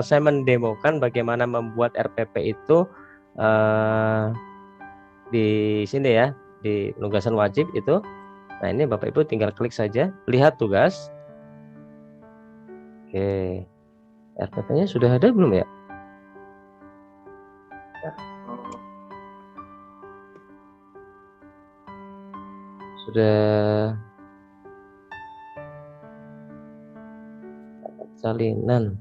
saya mendemokan bagaimana membuat RPP itu di sini ya, di penugasan wajib itu. Nah, ini Bapak Ibu tinggal klik saja, lihat tugas. Oke, RPP-nya sudah ada belum ya? Sudah. Salinan.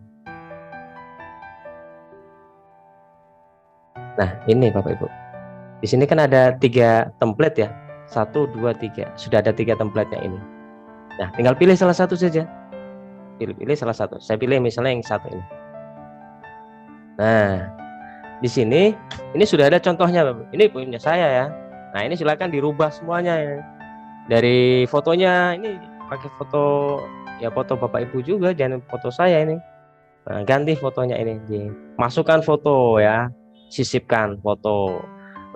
Nah, ini Bapak Ibu. Di sini kan ada 3 template ya. 1, 2, 3. Sudah ada 3 template-nya ini. Nah, tinggal pilih salah satu saja. Pilih salah satu. Saya pilih misalnya yang satu ini. Nah, di sini ini sudah ada contohnya, Bapak. Ini punya saya ya. Nah, ini silakan dirubah semuanya ya. Dari fotonya ini pakai foto ya, foto Bapak Ibu juga, jangan foto saya ini. Nah, ganti fotonya ini, masukkan foto ya, sisipkan foto,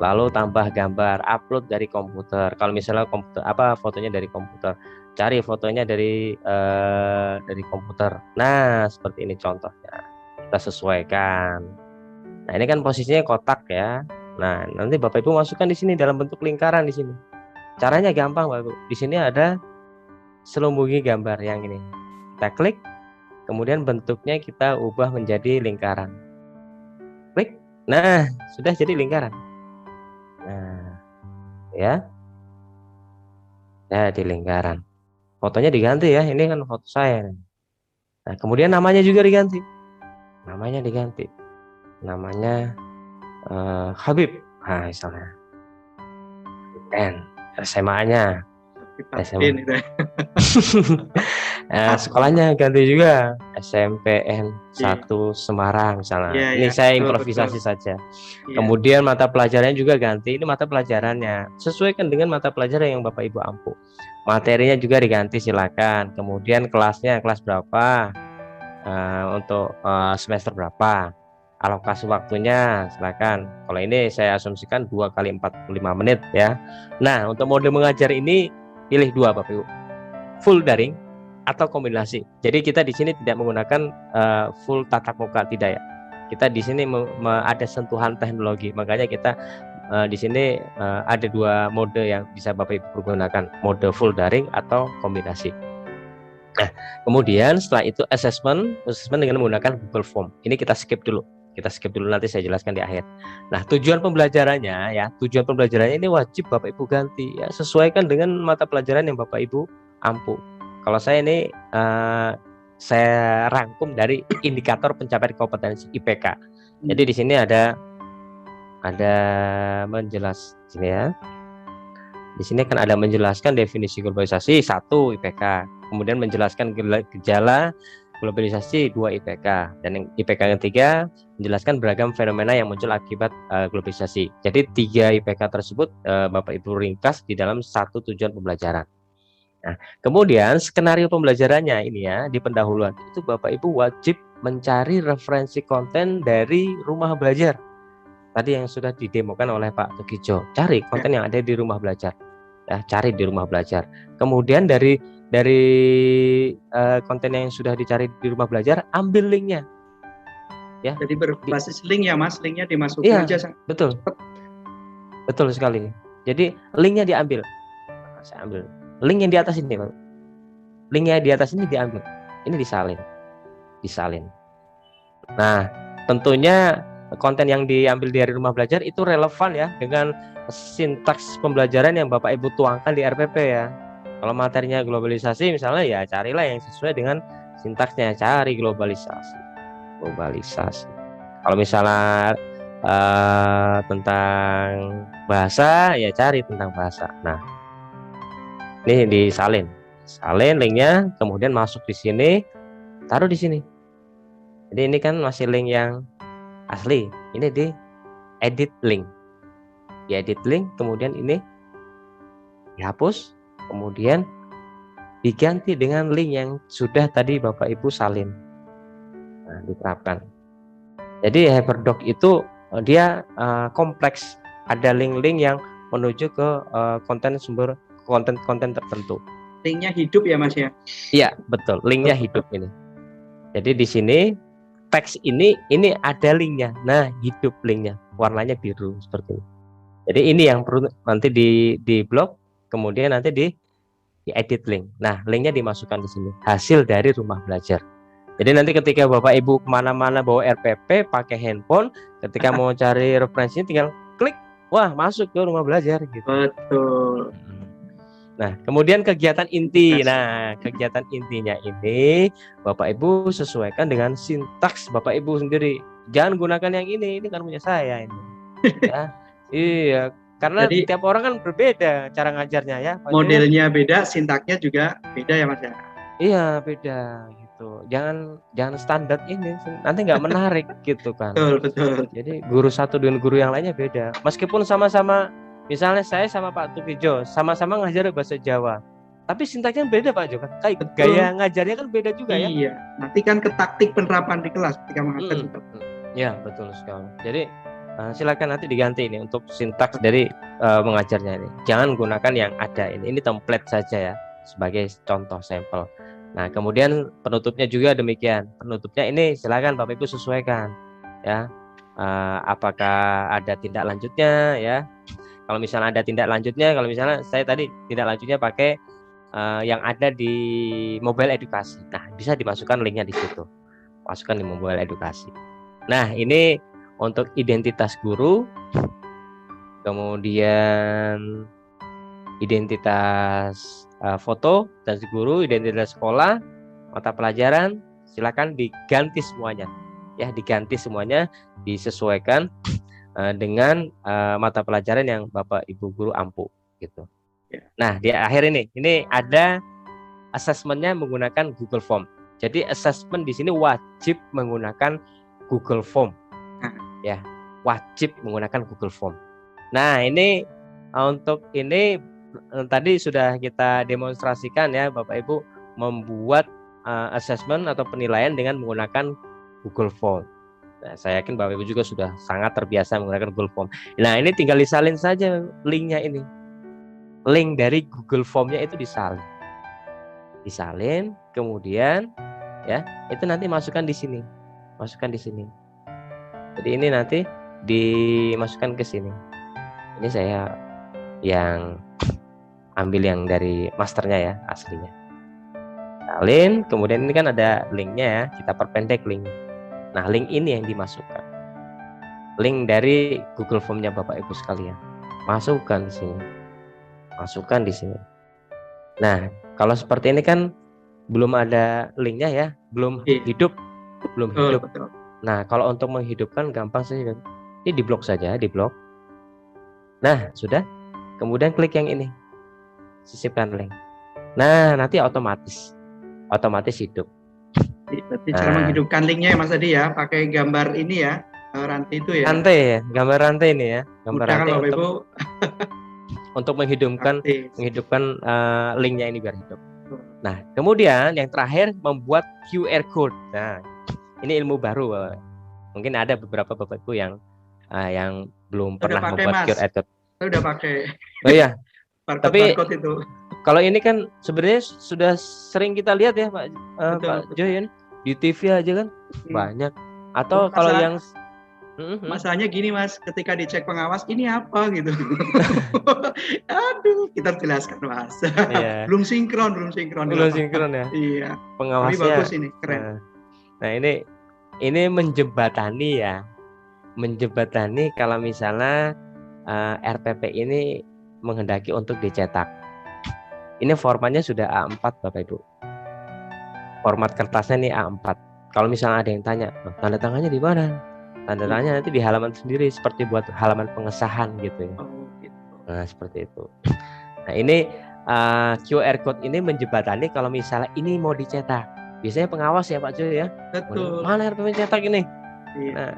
lalu tambah gambar, upload dari komputer. Kalau misalnya komputer fotonya dari komputer, cari fotonya dari komputer. Nah, seperti ini contohnya. Kita sesuaikan. Nah, ini kan posisinya kotak ya. Nah, nanti Bapak Ibu masukkan di sini dalam bentuk lingkaran di sini. Caranya gampang, Bapak Ibu. Di sini ada selubungi gambar yang ini. Kita klik. Kemudian bentuknya kita ubah menjadi lingkaran. Klik. Nah, sudah jadi lingkaran. Nah, ya. Jadi lingkaran. Fotonya diganti ya. Ini kan foto saya. Nah, kemudian namanya juga diganti. Namanya diganti. Namanya Habib. Nah, misalnya. N. SMA-nya. SMA. Sekolahnya ganti juga, SMPN 1 Semarang misalnya. Ini saya improvisasi saja. Kemudian mata pelajarannya juga ganti. Ini mata pelajarannya sesuaikan dengan mata pelajaran yang Bapak Ibu ampuh. Materinya juga diganti, silakan. Kemudian kelasnya kelas berapa, untuk semester berapa, alokasi waktunya silakan. Kalau ini saya asumsikan 2 kali 45 menit ya. Nah, untuk mode mengajar ini pilih 2 Bapak Ibu, full daring atau kombinasi. Jadi kita di sini tidak menggunakan full tatap muka, tidak ya. Kita di sini ada sentuhan teknologi. Makanya kita di sini ada 2 mode yang bisa Bapak Ibu gunakan, mode full daring atau kombinasi. Nah, kemudian setelah itu assessment dengan menggunakan Google Form. Ini kita skip dulu. Nanti saya jelaskan di akhir. Nah, tujuan pembelajarannya ini wajib Bapak Ibu ganti ya, sesuaikan dengan mata pelajaran yang Bapak Ibu ampuh. Kalau saya ini saya rangkum dari indikator pencapaian kompetensi IPK. Jadi di sini ada menjelas sini ya. Di sini kan ada menjelaskan definisi globalisasi 1 IPK, kemudian menjelaskan gejala globalisasi 2 IPK, dan yang IPK yang 3 menjelaskan beragam fenomena yang muncul akibat globalisasi. Jadi 3 IPK tersebut Bapak Ibu ringkas di dalam 1 tujuan pembelajaran. Nah, kemudian skenario pembelajarannya ini ya, di pendahuluan itu Bapak Ibu wajib mencari referensi konten dari rumah belajar. Tadi yang sudah didemokan oleh Pak Tugijo, cari konten yang ada di rumah belajar. Ya, cari di rumah belajar. Kemudian dari konten yang sudah dicari di rumah belajar, ambil linknya. Ya. Jadi berbasis link ya Mas, linknya dimasukkan aja. Betul. Betul sekali. Jadi linknya diambil. Saya ambil link yang di atas ini, Pak. Linknya di atas ini diambil. Ini disalin. Nah, tentunya konten yang diambil dari rumah belajar itu relevan ya dengan sintaks pembelajaran yang Bapak Ibu tuangkan di RPP ya. Kalau materinya globalisasi misalnya, ya carilah yang sesuai dengan sintaksnya, cari globalisasi. Kalau misalnya tentang bahasa, ya cari tentang bahasa. Nah, ini disalin linknya, kemudian masuk di sini, taruh di sini. Jadi ini kan masih link yang asli, ini di edit link, kemudian ini dihapus, kemudian diganti dengan link yang sudah tadi Bapak Ibu salin. Nah, diterapkan. Jadi Hyperdoc itu dia kompleks, ada link-link yang menuju ke konten tertentu. Linknya hidup ya Mas ya? Iya, betul, linknya hidup ini. Jadi di sini teks ini ada linknya. Nah, hidup linknya, warnanya biru seperti ini. Jadi ini yang perlu nanti di blok, kemudian nanti di edit link. Nah, linknya dimasukkan di sini. Hasil dari rumah belajar. Jadi nanti ketika Bapak Ibu kemana-mana bawa RPP pakai handphone, ketika mau cari referensinya tinggal klik, wah masuk ke rumah belajar gitu. Betul. Nah, kemudian kegiatan inti. Nah, kegiatan intinya ini Bapak Ibu sesuaikan dengan sintaks Bapak Ibu sendiri. Jangan gunakan yang ini kan punya saya ini. Ya, iya, karena jadi, tiap orang kan berbeda cara ngajarnya ya. Pak modelnya beda, sintaknya juga beda ya Mas ya. Iya, beda gitu. Jangan standar ini, nanti nggak menarik gitu kan. Betul. Jadi guru satu dengan guru yang lainnya beda. Meskipun sama-sama, misalnya saya sama Pak Tukijo sama-sama ngajar bahasa Jawa, tapi sintaknya beda Pak Jo kan. Kayak gaya ngajarnya kan beda juga ya. Iya. Nanti kan ke taktik penerapan di kelas ketika mengajar juga. Ya, betul sekali. Jadi silakan nanti diganti ini untuk sintaks dari mengajarnya ini. Jangan gunakan yang ada ini. Ini template saja ya sebagai contoh sampel. Nah, kemudian penutupnya juga demikian. Penutupnya ini silakan Bapak Ibu sesuaikan ya. Apakah ada tindak lanjutnya ya? Kalau misalnya ada tindak lanjutnya, kalau misalnya saya tadi tindak lanjutnya pakai yang ada di mobile edukasi. Nah, bisa dimasukkan linknya di situ. Masukkan di mobile edukasi. Nah, ini untuk identitas guru, kemudian identitas foto dan guru, identitas sekolah, mata pelajaran, silakan diganti semuanya. Ya, diganti semuanya, disesuaikan dengan mata pelajaran yang Bapak Ibu guru ampu gitu. Nah, di akhir ini ada asesmennya menggunakan Google Form. Jadi asesmen di sini wajib menggunakan Google Form. Ya, wajib menggunakan Google Form. Nah, ini untuk ini tadi sudah kita demonstrasikan ya Bapak Ibu membuat assessment atau penilaian dengan menggunakan Google Form. Nah, saya yakin Bapak Ibu juga sudah sangat terbiasa menggunakan Google Form. Nah, ini tinggal disalin saja linknya ini. Link dari Google Form-nya itu disalin. Disalin, kemudian ya, itu nanti masukkan di sini. Masukkan di sini. Jadi ini nanti dimasukkan ke sini. Ini saya yang ambil yang dari masternya ya, aslinya. Salin, kemudian ini kan ada linknya ya, kita perpendek link. Nah, link ini yang dimasukkan. Link dari Google Form-nya Bapak Ibu sekalian. Masukkan di sini. Masukkan di sini. Nah, kalau seperti ini kan belum ada linknya ya, belum hidup. Belum hidup. Nah, kalau untuk menghidupkan gampang saja. Ini diblok saja, diblok. Nah, sudah. Kemudian klik yang ini. Sisipkan link. Nah, nanti otomatis hidup. Berarti cara menghidupkan linknya ya Mas Adi ya, pakai gambar ini ya, rantai itu ya. Rantai ya, gambar rantai ini ya, gambar mudah rantai untuk, Ibu. Untuk menghidupkan linknya ini biar hidup. Nah, kemudian yang terakhir membuat QR code. Nah, ini ilmu baru. Mungkin ada beberapa Bapak Ibu yang belum pernah membuat QR code. Saya udah pakai. Oh iya. Tapi itu. Kalau ini kan sebenarnya sudah sering kita lihat ya Pak Joyen di TV aja kan banyak. Atau kalau yang masalahnya gini Mas, ketika dicek pengawas ini apa gitu. Aduh, kita jelaskan Mas. Yeah. belum sinkron ya. Iya. Pengawasnya. Ini bagus ini, keren. Nah, ini menjembatani ya. Menjembatani kalau misalnya RPP ini menghendaki untuk dicetak. Ini formatnya sudah A4 Bapak Ibu. Format kertasnya nih A4. Kalau misalnya ada yang tanya, tanda tangannya di mana? Tanda tangannya nanti di halaman sendiri seperti buat halaman pengesahan gitu ya. Nah, seperti itu. Nah, ini QR code ini menjembatani kalau misalnya ini mau dicetak. Biasanya pengawas ya Pak Jo ya. Betul. Mana RPP cetak ini? Iya. Nah.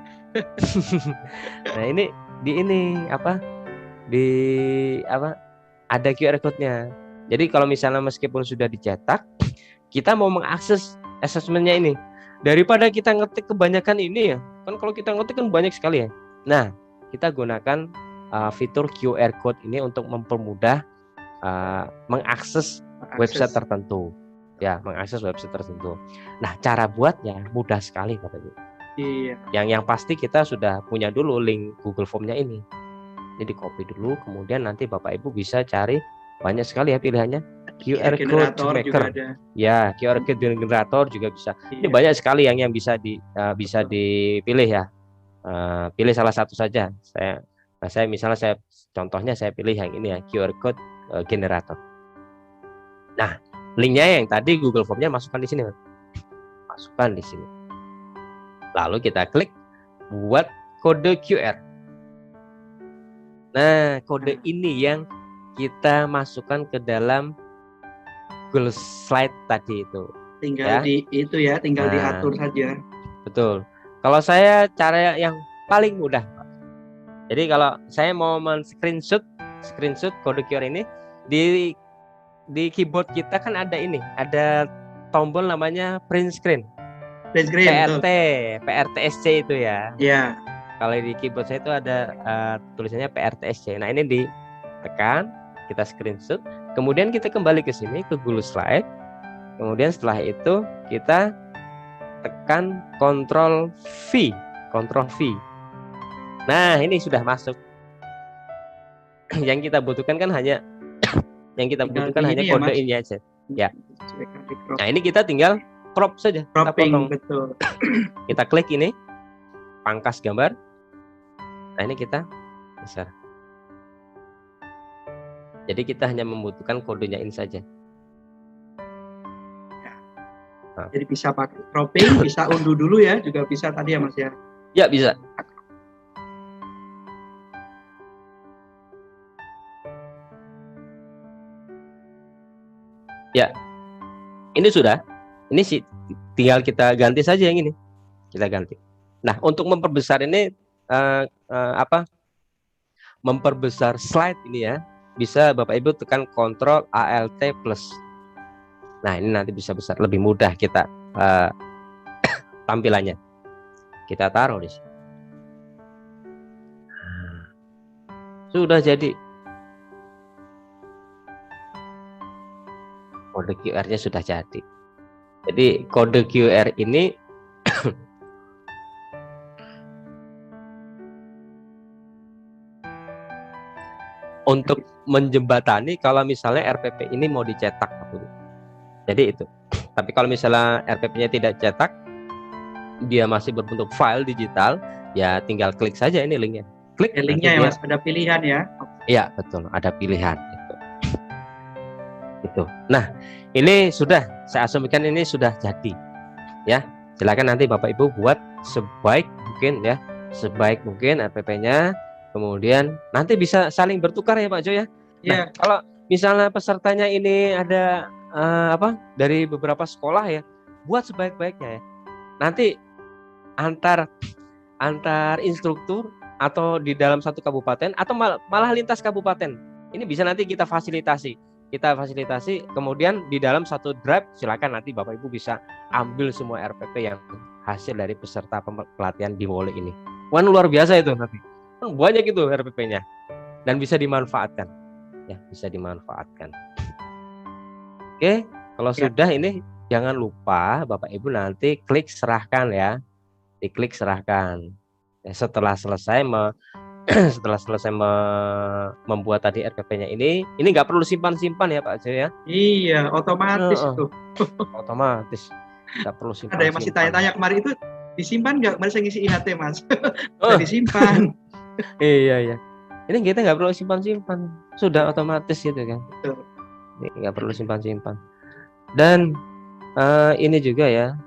Nah, ini ada QR code-nya. Jadi kalau misalnya meskipun sudah dicetak, kita mau mengakses asesmennya ini, daripada kita ngetik kebanyakan ini ya, kan kalau kita ngetik kan banyak sekali ya. Nah, kita gunakan fitur QR code ini untuk mempermudah mengakses website tertentu. Ya, mengakses website tertentu. Nah, cara buatnya mudah sekali Bapak Ibu. Iya. Yang pasti kita sudah punya dulu link Google Form-nya ini. Jadi copy dulu, kemudian nanti Bapak Ibu bisa cari banyak sekali ya pilihannya. QR code maker, ya QR code generator juga bisa. Ini banyak sekali yang bisa dipilih ya. Pilih salah satu saja. Contohnya saya pilih yang ini ya, QR code generator. Nah, linknya yang tadi Google Form-nya masukkan di sini, masukkan di sini. Lalu kita klik buat kode QR. Nah, kode ini yang kita masukkan ke dalam Google Slide tadi itu. Tinggal tinggal diatur saja. Betul. Kalau saya cara yang paling mudah. Jadi kalau saya mau screenshot kode QR ini di keyboard kita kan ada tombol namanya print screen. PRTSC itu ya. Iya. Kalau di keyboard saya itu ada tulisannya PRTSC. Nah, ini ditekan, kita screenshot, kemudian kita kembali ke sini ke Google Slide. Kemudian setelah itu kita tekan Ctrl V. Nah, ini sudah masuk. Yang kita butuhkan kan hanya kode ini aja. Ya. Nah, ini kita tinggal crop saja. Cropping, betul. Kita klik ini, pangkas gambar. Nah, ini kita besar. Jadi kita hanya membutuhkan kodenya ini saja. Nah. Jadi bisa pakai cropping, bisa unduh dulu ya, juga bisa tadi ya Mas ya. Ya, bisa. Ya, ini sudah. Ini sih tinggal kita ganti saja yang ini. Kita ganti. Nah, untuk memperbesar ini memperbesar slide ini ya, bisa Bapak Ibu tekan Ctrl Alt+. Nah, ini nanti bisa besar, lebih mudah kita tampilannya. Kita taruh di sini. Sudah jadi. Kode QR-nya sudah jadi. Jadi kode QR ini untuk menjembatani kalau misalnya RPP ini mau dicetak. Jadi itu. Tapi kalau misalnya RPP-nya tidak cetak, dia masih berbentuk file digital, ya tinggal klik saja ini linknya. Klik linknya ya Mas, ada pilihan ya. Iya, betul, ada pilihan itu. Nah, ini sudah saya asumsikan ini sudah jadi. Ya, silakan nanti Bapak Ibu buat sebaik mungkin RPP-nya. Kemudian nanti bisa saling bertukar ya Pak Jo ya. Nah, kalau misalnya pesertanya ini ada dari beberapa sekolah ya, buat sebaik-baiknya ya. Nanti antar instruktur atau di dalam satu kabupaten atau malah lintas kabupaten. Ini bisa nanti kita fasilitasi, kemudian di dalam satu drive silakan nanti Bapak Ibu bisa ambil semua RPP yang hasil dari peserta pelatihan di Wole ini. Wah, luar biasa itu nanti. Banyak itu RPP-nya dan bisa dimanfaatkan. Ya, bisa dimanfaatkan. Oke, kalau sudah ini jangan lupa Bapak Ibu nanti klik serahkan ya. Diklik serahkan. Ya, setelah selesai membuat tadi RPP-nya ini nggak perlu simpan-simpan ya Pak Jo ya. Iya, otomatis itu. Otomatis. Nggak perlu simpan. Ada yang masih tanya-tanya kemarin itu disimpan nggak? Mari saya ngisi IHT Mas. Disimpan. Iya. Ini kita nggak perlu simpan-simpan. Sudah otomatis gitu kan. Betul. Ini nggak perlu simpan-simpan. Dan ini juga ya.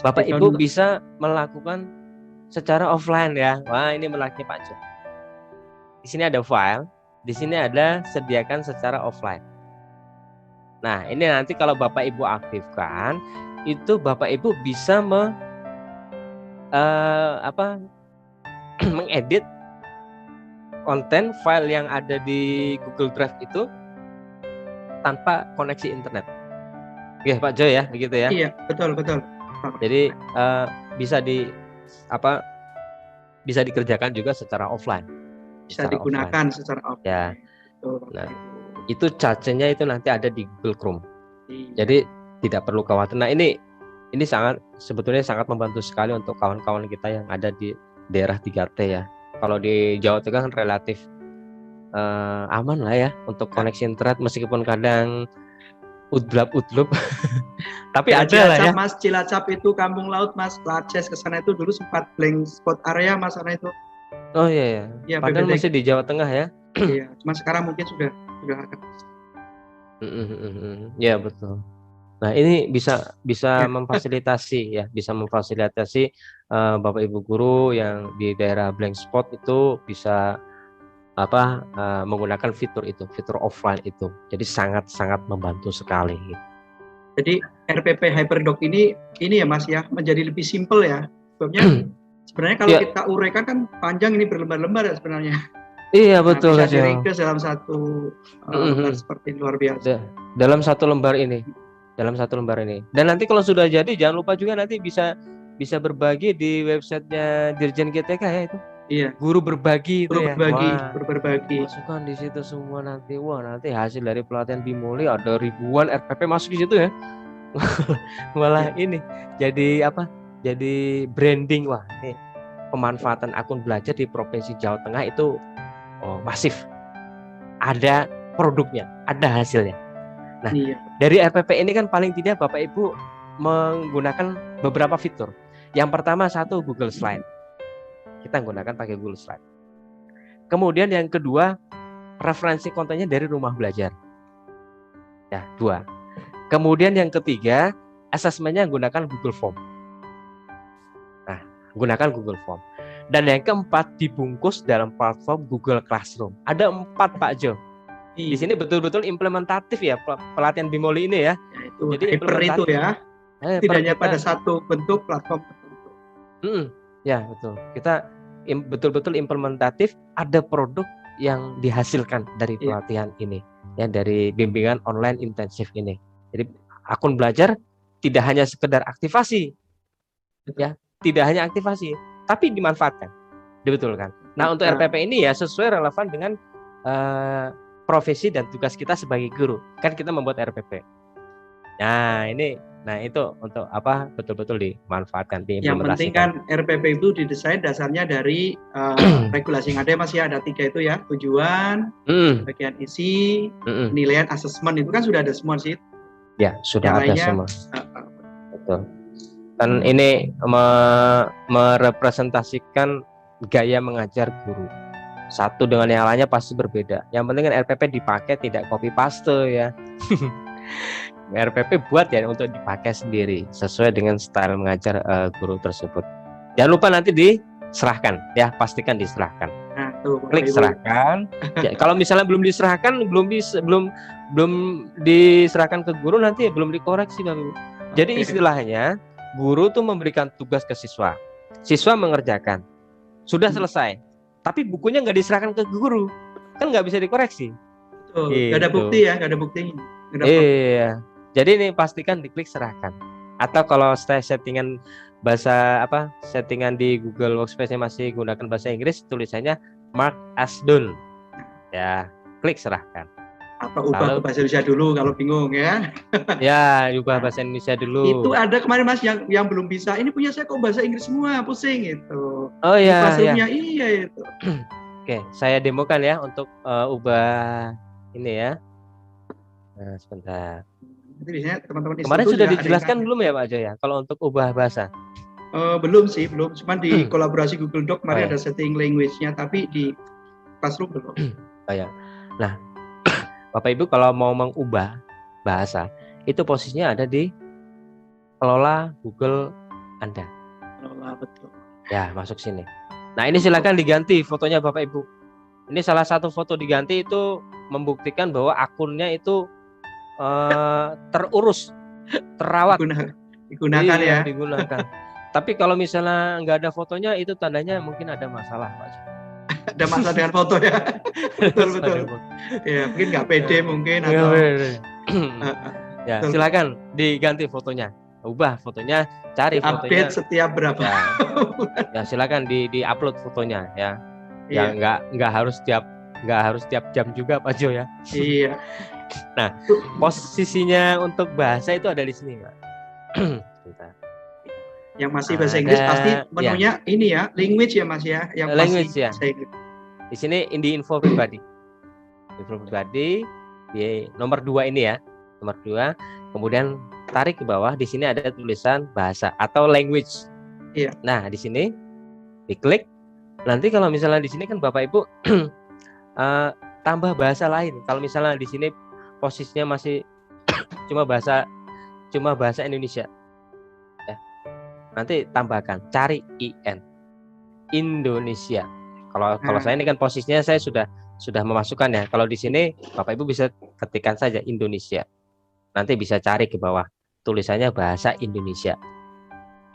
Bapak Ibu bisa melakukan secara offline ya. Wah, ini menariknya Pak Jo. Di sini ada file, di sini ada sediakan secara offline. Nah, ini nanti kalau Bapak Ibu aktifkan, itu Bapak Ibu bisa mengedit konten file yang ada di Google Drive itu tanpa koneksi internet. Oke, Pak Jo ya, begitu ya? Iya, betul. Jadi bisa dikerjakan juga secara offline. Bisa digunakan secara offline. Ya. Nah, itu charge-nya itu nanti ada di Google Chrome. Iya. Jadi tidak perlu khawatir. Nah, ini ini sebetulnya sangat membantu sekali untuk kawan-kawan kita yang ada di daerah 3T ya. Kalau di Jawa Tengah kan relatif aman lah ya untuk koneksi internet, meskipun kadang udlap-udlup tapi ya, ada Cilacap, lah ya Mas, Cilacap itu kampung laut, Mas. Laces ke sana itu dulu sempat blank spot area, Mas, sana itu. oh iya ya, padahal masih di Jawa Tengah ya. Iya, cuma sekarang mungkin sudah ada. Ya betul. Nah ini bisa memfasilitasi ya, bisa memfasilitasi Bapak Ibu guru yang di daerah blank spot itu bisa menggunakan fitur offline itu. Jadi sangat membantu sekali. Jadi RPP Hyperdoc ini ya Mas ya, menjadi lebih simpel ya. Sebabnya sebenarnya kalau kita uraikan kan panjang, ini berlembar-lembar ya sebenarnya. Iya betul. Bisa diringkas dalam satu lembar seperti luar biasa. Dalam satu lembar ini. Dan nanti kalau sudah jadi jangan lupa juga nanti bisa berbagi di websitenya Dirjen GTK ya itu. Iya. Guru berbagi itu ya. Guru berbagi. Masukkan di situ semua nanti. Wah, nanti hasil dari pelatihan Bimoli ada ribuan RPP masuk di situ ya. Malah ini jadi Jadi branding. Wah, ini pemanfaatan akun belajar di Provinsi Jawa Tengah itu masif. Ada produknya, ada hasilnya. Nah, dari RPP ini kan paling tidak Bapak Ibu menggunakan beberapa fitur. Yang pertama Google Slide. Kita menggunakan pakai Google Slide. Kemudian yang kedua, referensi kontennya dari rumah belajar. Ya, 2. Kemudian yang ketiga, asesmennya menggunakan Google Form. Nah, gunakan Google Form. Dan yang keempat, dibungkus dalam platform Google Classroom. Ada 4 Pak Jo. Di sini betul-betul implementatif ya pelatihan Bimoli ini ya. Jadi implementatif itu ya. Tidak hanya pada satu bentuk platform tertentu. Ya betul. Kita betul-betul implementatif, ada produk yang dihasilkan dari pelatihan ini ya, dari bimbingan online intensif ini. Jadi akun belajar tidak hanya sekedar aktivasi, ya, tidak hanya aktivasi, tapi dimanfaatkan, dibetulkan. Nah untuk RPP ini ya sesuai relevan dengan profesi dan tugas kita sebagai guru. Kan kita membuat RPP. Nah ini. Nah itu untuk betul-betul dimanfaatkan, diimplementasikan. Yang penting kan RPP itu didesain dasarnya dari regulasi yang ada masih ada 3 itu ya, tujuan, bagian isi, penilaian, asesmen itu kan sudah ada semua sih. Ya sudah ada semua. Betul. Dan ini merepresentasikan gaya mengajar guru. Satu dengan yang lainnya pasti berbeda. Yang penting kan RPP dipakai, tidak copy paste ya. RPP buat ya untuk dipakai sendiri sesuai dengan style mengajar guru tersebut. Jangan lupa nanti diserahkan ya, pastikan diserahkan. Nah, tuh, klik serahkan. Ya, kalau misalnya belum diserahkan, belum diserahkan ke guru, nanti belum dikoreksi Bapak Ibu. Jadi istilahnya guru tuh memberikan tugas ke siswa, siswa mengerjakan, sudah selesai, tapi bukunya nggak diserahkan ke guru, kan nggak bisa dikoreksi. Betul. Gitu. Gak ada bukti ya, gak ada bukti. Iya. Jadi ini pastikan diklik serahkan. Atau kalau settingan settingan di Google Workspace-nya masih gunakan bahasa Inggris, tulisannya mark as done. Ya, klik serahkan. Atau ubah ke bahasa Indonesia dulu kalau bingung ya. Ya, ubah bahasa Indonesia dulu. Itu ada kemarin Mas yang belum bisa. Ini punya saya kok bahasa Inggris semua, pusing gitu. Oh iya. Iya itu. Oke, saya demokan ya untuk ubah ini ya. Nah, sebentar. Jadi biasanya teman-teman kemarin sudah dijelaskan belum ya Pak Jo ya kalau untuk ubah bahasa? Belum. Cuma di kolaborasi Google Doc kemarin ada setting language-nya, tapi di Classroom belum. Nah, Bapak Ibu kalau mau mengubah bahasa, itu posisinya ada di kelola Google Anda. Kelola, betul. Ya, masuk sini. Nah, ini silakan diganti fotonya Bapak Ibu. Ini salah satu foto diganti itu membuktikan bahwa akunnya itu terurus, terawat, digunakan ya. Digunakan. Tapi kalau misalnya nggak ada fotonya, itu tandanya mungkin ada masalah, Pak. Ada masalah dengan foto ya. betul. Ya mungkin nggak pede mungkin atau. Ya silakan diganti fotonya, ubah fotonya, cari fotonya. Update setiap berapa? Ya silakan di upload fotonya ya. Ya nggak harus tiap jam juga Pak Jo ya. Iya. Nah, posisinya untuk bahasa itu ada di sini, Pak. Bentar. Yang masih bahasa Inggris pasti menunya ini ya, language ya Mas ya, yang language pasti ya. Di sini di info pribadi. Info pribadi di nomor 2 ini ya. Nomor 2. Kemudian tarik ke bawah, di sini ada tulisan bahasa atau language. Iya. Nah, di sini diklik. Nanti kalau misalnya di sini kan Bapak Ibu tambah bahasa lain. Kalau misalnya di sini posisinya masih cuma bahasa Indonesia. Nanti tambahkan cari IN Indonesia. Kalau saya ini kan posisinya saya sudah memasukkan ya. Kalau di sini Bapak Ibu bisa ketikkan saja Indonesia. Nanti bisa cari ke bawah tulisannya bahasa Indonesia.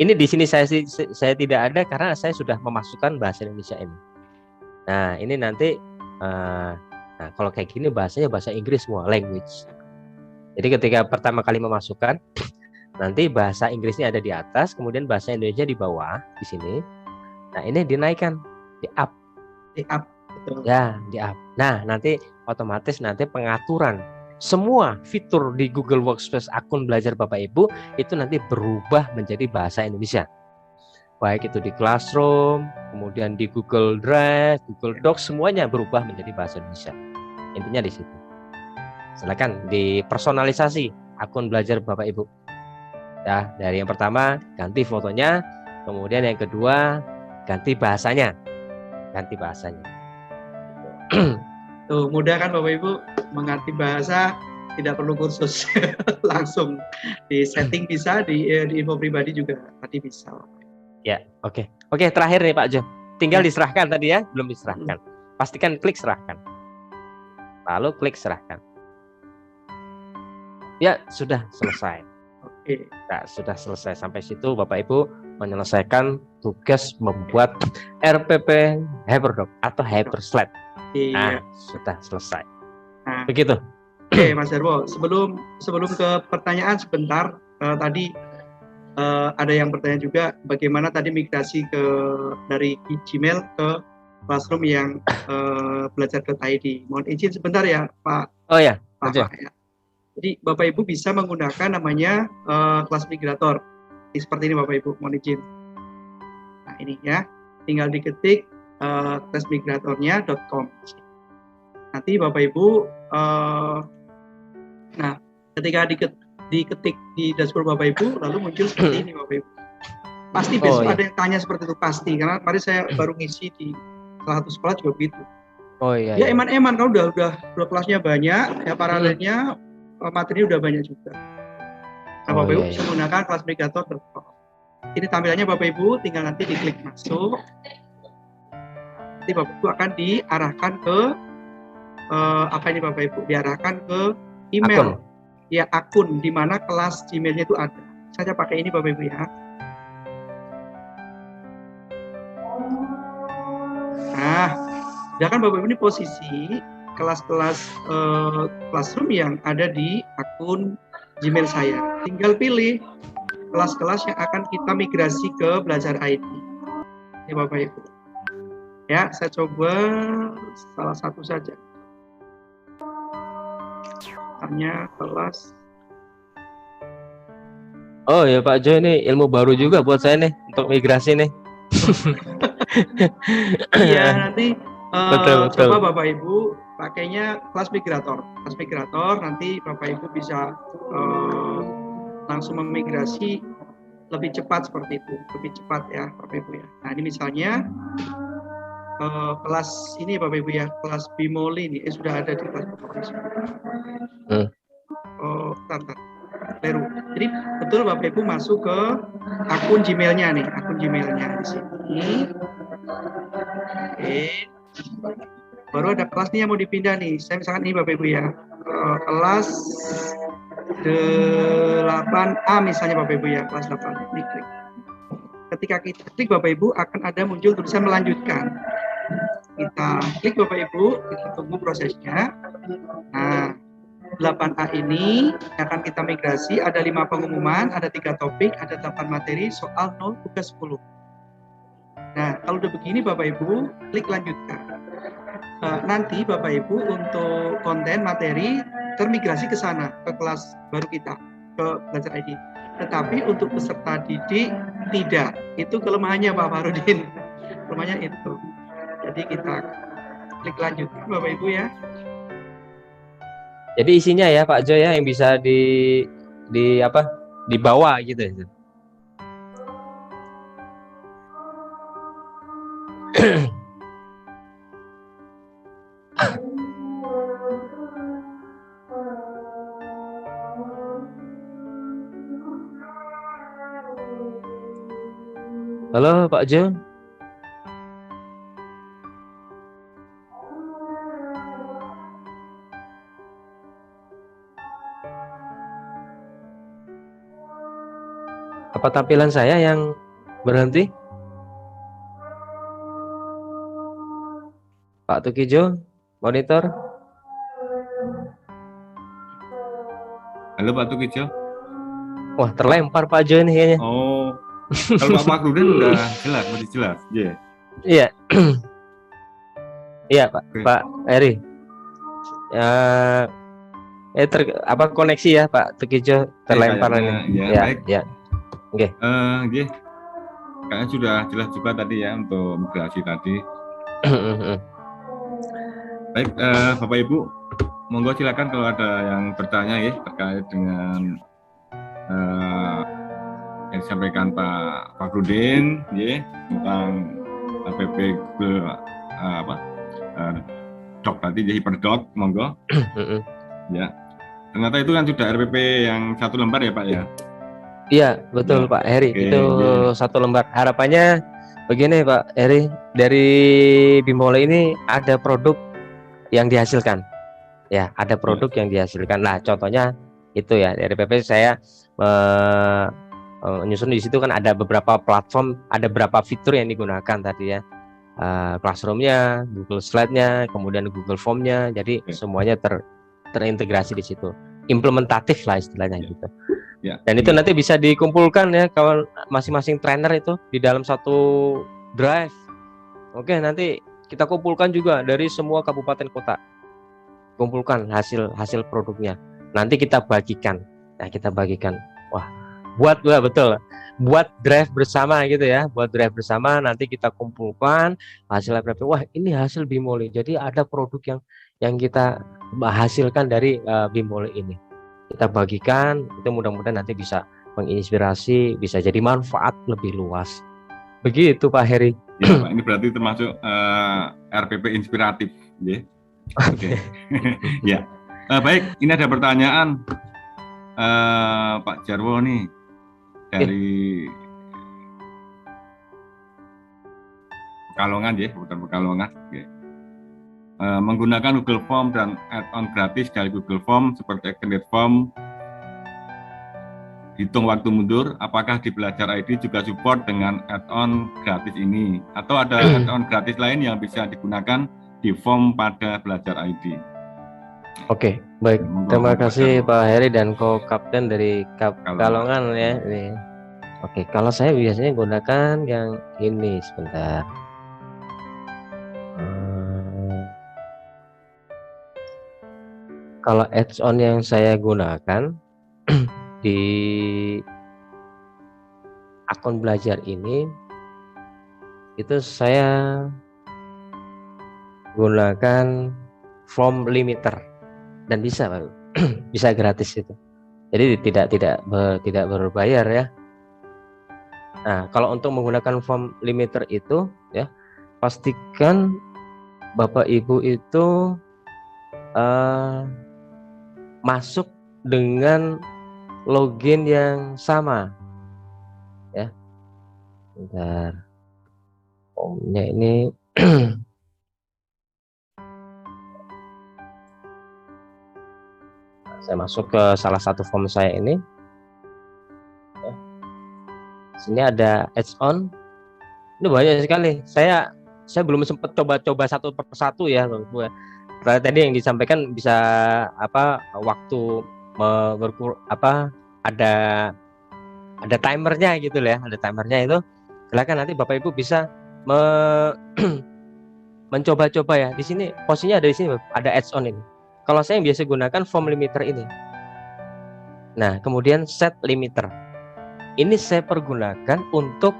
Ini di sini saya tidak ada karena saya sudah memasukkan bahasa Indonesia ini. Nah, ini nanti kalau kayak gini bahasanya bahasa Inggris semua, language. Jadi ketika pertama kali memasukkan, nanti bahasa Inggrisnya ada di atas, kemudian bahasa Indonesia di bawah di sini. Nah, ini dinaikkan, di up. Betul. Ya, di up. Nah, nanti otomatis nanti pengaturan semua fitur di Google Workspace akun belajar Bapak Ibu itu nanti berubah menjadi bahasa Indonesia. Baik itu di Classroom, kemudian di Google Drive, Google Docs, semuanya berubah menjadi bahasa Indonesia. Intinya di situ. Silakan dipersonalisasi akun belajar Bapak Ibu. Ya, dari yang pertama ganti fotonya, kemudian yang kedua ganti bahasanya. Tuh, mudah kan Bapak Ibu mengerti bahasa, tidak perlu kursus. Langsung di setting bisa, di info pribadi juga tadi bisa. Ya, oke. Oke, terakhir nih Pak Jo. Tinggal diserahkan tadi ya, belum diserahkan. Pastikan klik serahkan. Lalu klik serahkan. Ya, sudah selesai. Oke. Nah, sudah selesai sampai situ Bapak Ibu menyelesaikan tugas membuat RPP Hyperdoc atau Hyperslide. Iya. Nah, sudah selesai. Nah, begitu. Oke, Mas Darwo. Sebelum ke pertanyaan sebentar, tadi ada yang bertanya juga bagaimana tadi migrasi dari Gmail ke Classroom yang belajar.id. Mohon izin sebentar ya, Pak. Oh ya, Pak ya. Jadi Bapak Ibu bisa menggunakan namanya Class Migrator. Seperti ini Bapak Ibu, mohon izin. Nah ini ya, tinggal diketik classmigratornya.com. Nanti Bapak Ibu, nah ketika diketik di dashboard Bapak Ibu, lalu muncul seperti ini Bapak Ibu. Pasti besok ada yang tanya seperti itu, pasti. Karena kemarin saya baru ngisi di salah satu sekolah juga begitu. Oh iya. Ya eman-eman, kalau udah kelasnya banyak, ya paralelnya materi udah banyak juga. Nah, Bapak Ibu bisa menggunakan classmigrator.com. Ini tampilannya Bapak Ibu, tinggal nanti diklik masuk. Nanti Bapak Ibu akan diarahkan ke apa ini Bapak Ibu? Diarahkan ke email. Akun di mana kelas Gmail-nya itu ada. Saya pakai ini Bapak Ibu ya. Nah, sedangkan Bapak Ibu ini posisi kelas-kelas Classroom yang ada di akun Gmail saya. Tinggal pilih kelas-kelas yang akan kita migrasi ke Belajar ID. Ini Bapak Ibu. Ya, saya coba salah satu saja. Hanya kelas. Oh ya Pak Jo, ini ilmu baru juga buat saya nih untuk migrasi nih. Iya, nanti betul. coba Bapak Ibu pakainya Class Migrator. Class Migrator nanti Bapak Ibu bisa langsung memigrasi lebih cepat seperti itu, lebih cepat ya Bapak Ibu ya. Nah ini misalnya kelas ini Bapak Ibu ya, kelas Bimoli ini sudah ada di kelas Bapak Ibu. Baru. Jadi betul Bapak Ibu masuk ke akun Gmail-nya nih, akun Gmail-nya di sini. Oke. Baru ada kelas nih yang mau dipindah nih. Saya misalkan ini Bapak Ibu ya, kelas 8A misalnya Bapak Ibu ya, kelas 8. Diklik. Ketika kita klik Bapak Ibu akan ada muncul tulisan melanjutkan. Kita klik Bapak Ibu, kita tunggu prosesnya. Nah, 8A ini akan kita migrasi, ada 5 pengumuman, ada 3 topik, ada 8 materi, soal 0 tugas 10. Nah, kalau udah begini Bapak Ibu, klik lanjutkan. Nanti Bapak Ibu untuk konten materi termigrasi ke sana, ke kelas baru kita, ke Belajar ID. tetapi untuk peserta didik tidak. Itu kelemahannya Pak Farudin. Kelemahannya itu. Jadi kita klik lanjutkan Bapak Ibu ya. Jadi isinya ya Pak Jo ya yang bisa dibawa gitu. Halo Pak Jo. Apa tampilan saya yang berhenti? Pak Tukijo, monitor. Halo Pak Tukijo. Wah, terlempar Pak Jo ini kayaknya. Oh, kalau Pak Farudin udah jelas, masih jelas. Yeah. Iya. Iya Pak, okay. Pak Eri. Koneksi ya Pak Tukijo terlempar ini. Ya, baik. Ya. Oke. Okay. Kayaknya sudah jelas juga tadi ya untuk migrasi tadi. Baik, Bapak Ibu, monggo silakan kalau ada yang bertanya ya terkait dengan yang disampaikan Pak Farudin ya tentang APP Google Doc tadi jadi Hyperdoc, monggo. Ya. Ternyata itu kan sudah RPP yang 1 lembar ya Pak ya? Iya betul ya. Pak Heri, itu 1 lembar. Harapannya begini Pak Heri, dari Bimole ini ada produk yang dihasilkan. Ya, ada produk yang dihasilkan. Nah, contohnya itu ya, dari RPP saya menyusun di situ kan ada beberapa platform, ada beberapa fitur yang digunakan tadi ya. Classroom-nya, Google Slide-nya, kemudian Google Form-nya. Jadi semuanya terintegrasi di situ. Implementatif lah istilahnya gitu. Ya. Dan itu nanti bisa dikumpulkan ya kalau masing-masing trainer itu di dalam satu drive. Oke, nanti kita kumpulkan juga dari semua kabupaten kota. Kumpulkan hasil produknya. Nanti kita bagikan. Nah, kita bagikan. Wah, buat drive bersama gitu ya. Buat drive bersama nanti kita kumpulkan hasil RPP. Wah, ini hasil Bimole. Jadi ada produk yang kita hasilkan dari Bimole ini. Kita bagikan, itu mudah-mudahan nanti bisa menginspirasi, bisa jadi manfaat lebih luas. Begitu Pak Heri. Ya, Pak, ini berarti termasuk RPP inspiratif, ya. Oke. Ya. Baik, ini ada pertanyaan Pak Jarwo nih dari Pekalongan ya, bukan Pekalongan. Ya. Menggunakan Google Form dan add-on gratis dari Google Form seperti Extended Form, hitung waktu mundur, apakah di Belajar ID juga support dengan add-on gratis ini? Atau ada add-on gratis lain yang bisa digunakan di form pada Belajar ID? Oke, baik. Terima kasih Pak Heri dan Co-Kapten dari Pekalongan ya. Oke, kalau saya biasanya gunakan yang ini sebentar. Kalau add-on yang saya gunakan di akun belajar ini, itu saya gunakan form limiter dan bisa Pak, bisa gratis itu. Jadi tidak berbayar ya. Nah, kalau untuk menggunakan form limiter itu ya, pastikan Bapak Ibu itu masuk dengan login yang sama ya. Bentar, formnya ini saya masuk ke salah satu form saya ini ya. Sini ada add-on, ini banyak sekali. Saya belum sempat coba-coba satu persatu ya. Tadi yang disampaikan bisa waktu ada timernya gitu ya, ada timernya itu. Silakan nanti Bapak Ibu bisa mencoba-coba ya. Di sini posisinya ada di sini ada add-on ini. Kalau saya yang biasa gunakan form limiter ini. Nah, kemudian set limiter. ini saya pergunakan untuk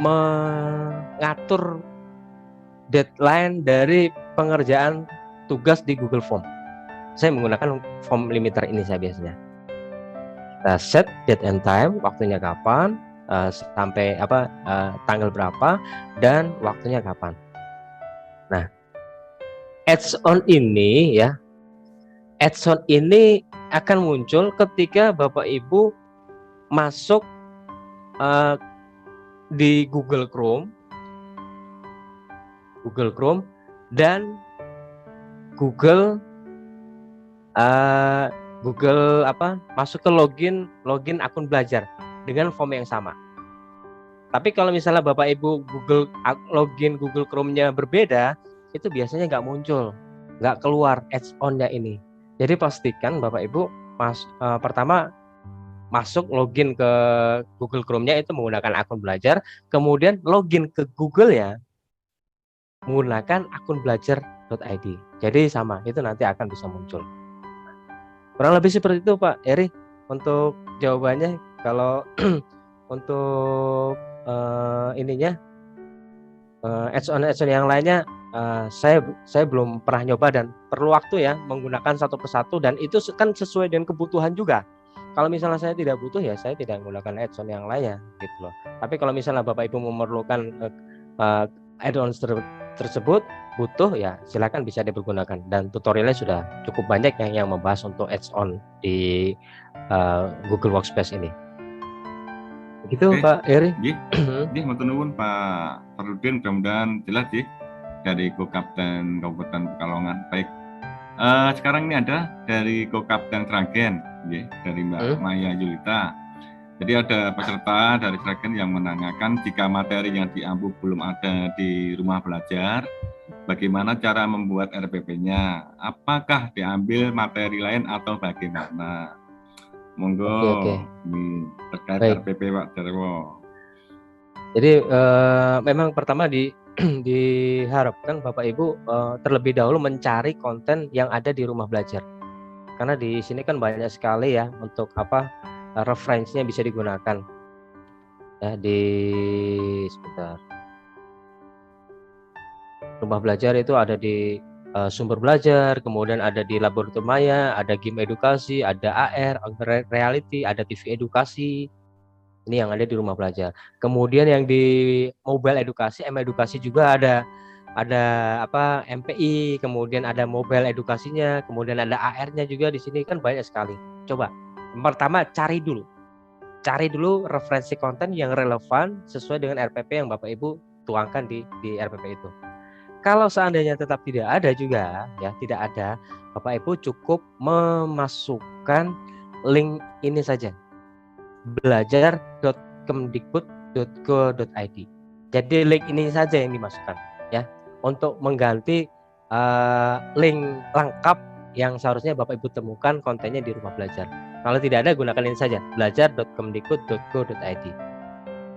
mengatur deadline dari pengerjaan tugas di Google Form. Saya menggunakan form limiter ini saya biasanya. Kita set date and time, waktunya kapan, sampai tanggal berapa, dan waktunya kapan. Nah, add-on ini ya, add-on ini akan muncul ketika Bapak Ibu masuk di Google Chrome dan Google masuk ke login akun belajar dengan form yang sama. Tapi kalau misalnya Bapak Ibu login Google Chrome-nya berbeda, itu biasanya nggak muncul, nggak keluar add-on-nya ini. Jadi pastikan Bapak Ibu pertama masuk login ke Google Chrome-nya itu menggunakan akun belajar, kemudian login ke Google-nya menggunakan akun belajar.id. Jadi sama, itu nanti akan bisa muncul. Kurang lebih seperti itu Pak Eri untuk jawabannya. Kalau untuk add-on yang lainnya saya belum pernah nyoba dan perlu waktu ya menggunakan satu persatu, dan itu kan sesuai dengan kebutuhan juga. Kalau misalnya saya tidak butuh ya saya tidak menggunakan add-on yang lainnya gitu loh. Tapi kalau misalnya Bapak Ibu memerlukan add-on tersebut butuh ya silakan bisa dipergunakan, dan tutorialnya sudah cukup banyak yang membahas untuk add-on di Google Workspace ini. Begitu Pak Eri. Nggih, matur nuwun Pak Farudin, mudah-mudahan jelas sih dari Kokapten Kabupaten Pekalongan. Baik. Sekarang ini ada dari Kokapten Sragen, dari Mbak Maya Yulita. Jadi ada peserta dari Sragen yang menanyakan jika materi yang diampu belum ada di rumah belajar, bagaimana cara membuat RPP-nya? Apakah diambil materi lain atau bagaimana? Monggo, Oke. Ini terkait RPP Pak Jarwo. Jadi memang pertama diharapkan Bapak Ibu terlebih dahulu mencari konten yang ada di rumah belajar, karena di sini kan banyak sekali ya untuk referensinya bisa digunakan ya. Sebentar, rumah belajar itu ada di sumber belajar, kemudian ada di laboratorium maya, ada game edukasi, ada AR, augmented reality, ada TV edukasi. Ini yang ada di rumah belajar. Kemudian yang di mobile edukasi, edukasi juga ada MPI, kemudian ada mobile edukasinya, kemudian ada AR-nya juga di sini, kan banyak sekali. Coba pertama cari dulu referensi konten yang relevan sesuai dengan RPP yang Bapak Ibu tuangkan di RPP itu. Kalau seandainya tetap tidak ada juga ya, tidak ada, Bapak Ibu cukup memasukkan link ini saja, belajar.kemdikbud.go.id. Jadi link ini saja yang dimasukkan ya, untuk mengganti link lengkap yang seharusnya Bapak Ibu temukan kontennya di rumah belajar. Kalau tidak ada, gunakan ini saja, belajar.kemdikbud.go.id.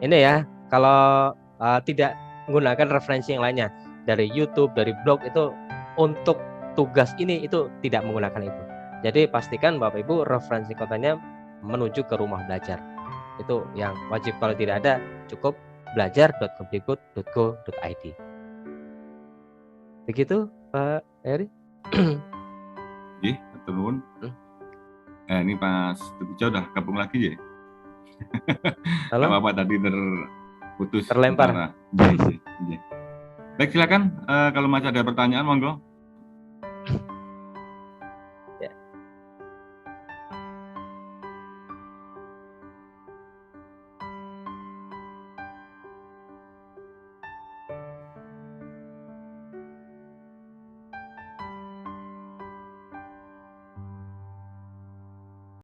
Ini ya, kalau tidak menggunakan referensi yang lainnya dari YouTube, dari blog, itu untuk tugas ini itu tidak menggunakan itu. Jadi pastikan Bapak Ibu referensi kontennya menuju ke rumah belajar. Itu yang wajib. Kalau tidak ada, cukup belajar.kemdikbud.go.id. Begitu Pak Eri. Nggih, matur nuwun. Ini Mas Teguja udah gabung lagi ya? Halo? Apa tadi terputus? Terlempar. Baik, silakan. Kalau masih ada pertanyaan, monggo.